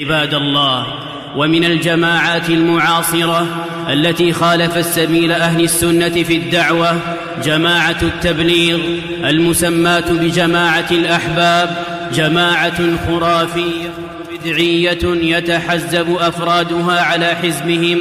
عباد الله، ومن الجماعات المعاصرة التي خالفت سبيل أهل السنة في الدعوة جماعة التبليغ المسماة بجماعة الأحباب، جماعة خرافية بدعية يتحزب أفرادها على حزبهم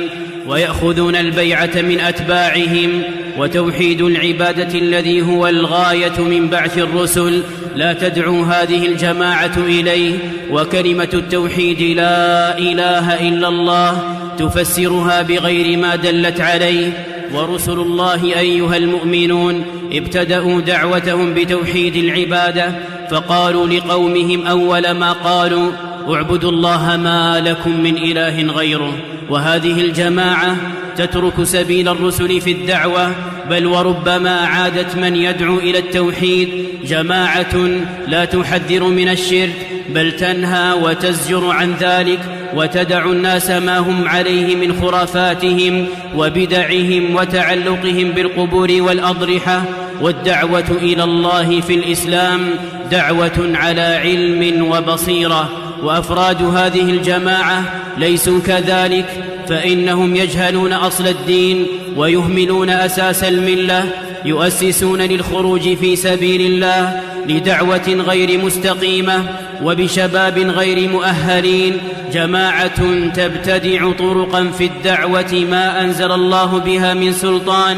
ويأخذون البيعة من أتباعهم، وتوحيد العبادة الذي هو الغاية من بعث الرسل لا تدعو هذه الجماعة إليه، وكلمة التوحيد لا إله إلا الله تفسرها بغير ما دلت عليه. ورسل الله أيها المؤمنون ابتدأوا دعوتهم بتوحيد العبادة، فقالوا لقومهم أول ما قالوا: اعبدوا الله ما لكم من إله غيره. وهذه الجماعة تترك سبيل الرسل في الدعوة، بل وربما عادت من يدعو إلى التوحيد جماعة لا تحذر من الشرك، بل تنهى وتزجر عن ذلك، وتدع الناس ما هم عليه من خرافاتهم وبدعهم وتعلقهم بالقبور والأضرحة. والدعوة إلى الله في الإسلام دعوة على علم وبصيرة، وأفراد هذه الجماعة ليسوا كذلك، فإنهم يجهلون أصل الدين ويهملون أساس الملة، يؤسسون للخروج في سبيل الله لدعوة غير مستقيمة وبشباب غير مؤهلين، جماعة تبتدع طرقا في الدعوة ما أنزل الله بها من سلطان،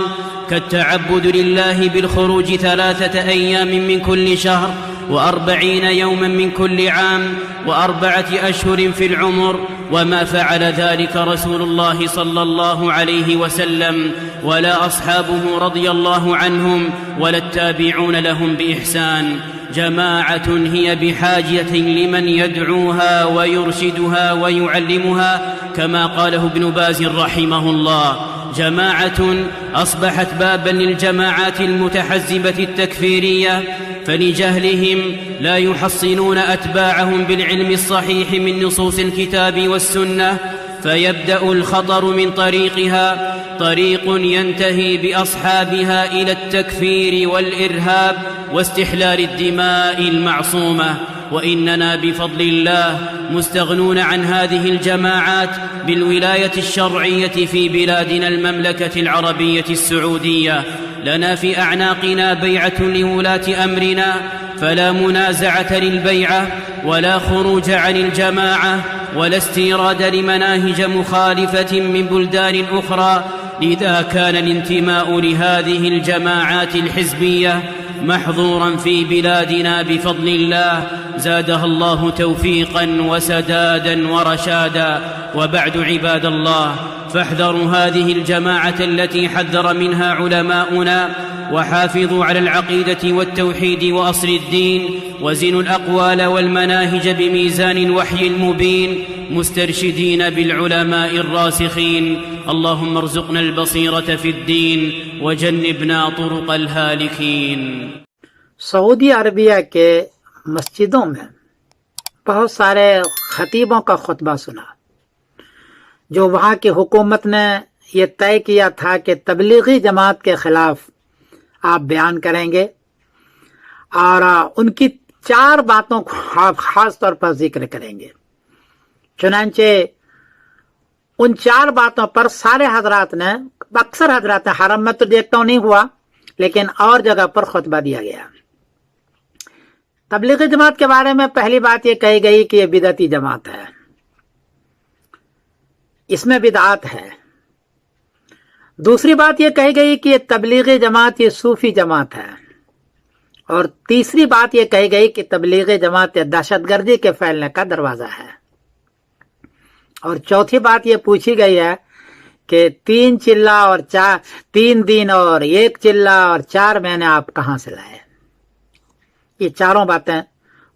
كالتعبد لله بالخروج 3 أيام من كل شهر، و40 يوما من كل عام، و4 أشهر في العمر، وما فعل ذلك رسول الله صلى الله عليه وسلم ولا أصحابه رضي الله عنهم ولا التابعون لهم بإحسان. جماعة هي بحاجة لمن يدعوها ويرشدها ويعلمها، كما قاله ابن باز رحمه الله. جماعة أصبحت بابا للجماعات المتحزبة التكفيرية، فلجهلهم لا يحصنون أتباعهم بالعلم الصحيح من نصوص الكتاب والسنة، فيبدأ الخطر من طريقها، طريق ينتهي بأصحابها إلى التكفير والإرهاب واستحلال الدماء المعصومة. وإننا بفضل الله مستغنون عن هذه الجماعات بالولاية الشرعية في بلادنا المملكة العربية السعودية. لنا في أعناقنا بيعة لولاة أمرنا، فلا منازعة للبيعة ولا خروج عن الجماعة ولا استيراد لمناهج مخالفة من بلدان أخرى. لذا كان الانتماء لهذه الجماعات الحزبية محظورا في بلادنا بفضل الله، زادها الله توفيقا وسدادا ورشادا. وبعد عباد الله، فاحذروا هذه الجماعة التي حذر منها علماؤنا، وحافظوا على العقيدة والتوحيد وأصل الدين، وزنوا الأقوال والمناهج بميزان الوحي المبين، مسترشدين بالعلماء الراسخين. اللهم ارزقنا البصيرة في الدين وجنبنا طرق الهالكين. سعودی عربیہ کے مسجدوں میں بہت سارے خطیبوں کا خطبہ سنا، جو وہاں کی حکومت نے یہ طے کیا تھا کہ تبلیغی جماعت کے خلاف آپ بیان کریں گے، اور ان کی 4 باتوں کو آپ خاص طور پر ذکر کریں گے۔ چنانچہ ان 4 باتوں پر سارے حضرات نے، اکثر حضرات نے، حرم میں تو دیکھتا ہوں نہیں ہوا، لیکن اور جگہ پر خطبہ دیا گیا۔ تبلیغی جماعت کے بارے میں پہلی بات یہ کہی گئی کہ یہ بدعتی جماعت ہے، اس میں بدعات ہے۔ دوسری بات یہ کہی گئی کہ یہ تبلیغی جماعت یہ صوفی جماعت ہے، اور تیسری بات یہ کہی گئی کہ تبلیغی جماعت دہشت گردی کے پھیلنے کا دروازہ ہے، اور چوتھی بات یہ پوچھی گئی ہے کہ 3 چلہ اور 3 دن اور 1 چلہ اور 4 مہینے آپ کہاں سے لائے؟ یہ 4 باتیں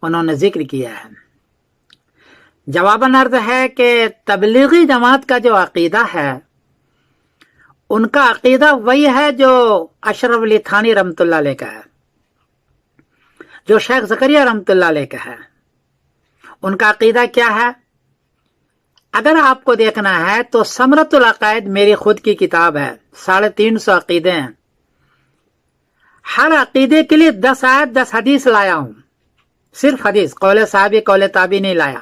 انہوں نے ذکر کیا ہے۔ جواباً عرض ہے کہ تبلیغی جماعت کا جو عقیدہ ہے، ان کا عقیدہ وہی ہے جو اشرف علی تھانی رحمۃ اللہ علیہ کا ہے، جو شیخ زکریا رحمۃ اللہ علیہ کا ہے۔ ان کا عقیدہ کیا ہے؟ اگر آپ کو دیکھنا ہے تو ثمرۃ العقائد میری خود کی کتاب ہے، 350 عقیدے ہیں۔ ہر عقیدے کے لیے 10 آیت 10 حدیث لایا ہوں، صرف حدیث، قول صحابی قول تابعی نہیں لایا،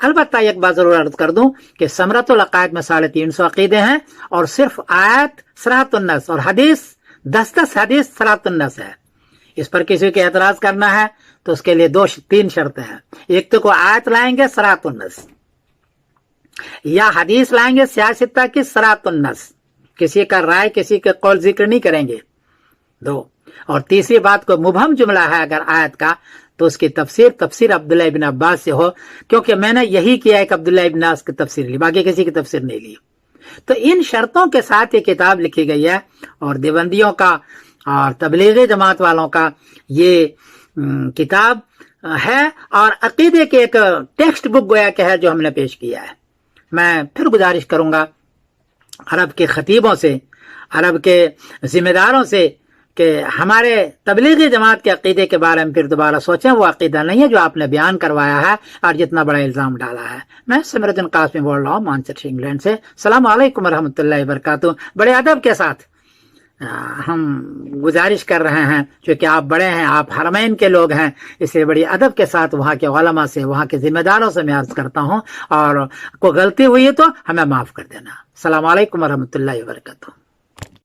البتہ ایک بات ضرور عرض کر دوں کہ ثمرۃ العقائد میں 350 عقیدے ہیں اور صرف آیت صراط النص اور حدیث 10 حدیث صراط النص ہے. اس پر کسی کو اعتراض کرنا ہے تو اس کے لیے 3 شرطیں ہیں. ایک تو کوئی آیت لائیں گے صراط النص، یا حدیث لائیں گے سیاستہ کی صراط النص، کسی کا رائے کسی کے قول ذکر نہیں کریں گے. 2 اور تیسری بات کو مبہم جملہ ہے اگر آیت کا تو اس کی تفسیر عبداللہ ابن عباس سے ہو، کیونکہ میں نے یہی کیا ہے کہ عبداللہ ابن عباس کی تفسیر لی، باقی کسی کی تفسیر نہیں لی. تو ان شرطوں کے ساتھ یہ کتاب لکھی گئی ہے اور دیوبندیوں کا اور تبلیغی جماعت والوں کا یہ کتاب ہے اور عقیدے کے ایک ٹیکسٹ بک گویا کہ ہے جو ہم نے پیش کیا ہے. میں پھر گزارش کروں گا عرب کے خطیبوں سے، عرب کے ذمہ داروں سے کہ ہمارے تبلیغی جماعت کے عقیدے کے بارے میں پھر دوبارہ سوچیں. وہ عقیدہ نہیں ہے جو آپ نے بیان کروایا ہے اور جتنا بڑا الزام ڈالا ہے. میں سمر الدین قاسمی بول رہا ہوں مانچسٹر انگلینڈ سے. السلام علیکم ورحمۃ اللہ وبرکاتہ. بڑے ادب کے ساتھ ہم گزارش کر رہے ہیں، چونکہ آپ بڑے ہیں، آپ حرمین کے لوگ ہیں، اس لیے بڑی ادب کے ساتھ وہاں کے علماء سے، وہاں کے ذمہ داروں سے میں عرض کرتا ہوں، اور کوئی غلطی ہوئی ہے تو ہمیں معاف کر دینا. السلام علیکم ورحمۃ اللہ وبرکاتہ.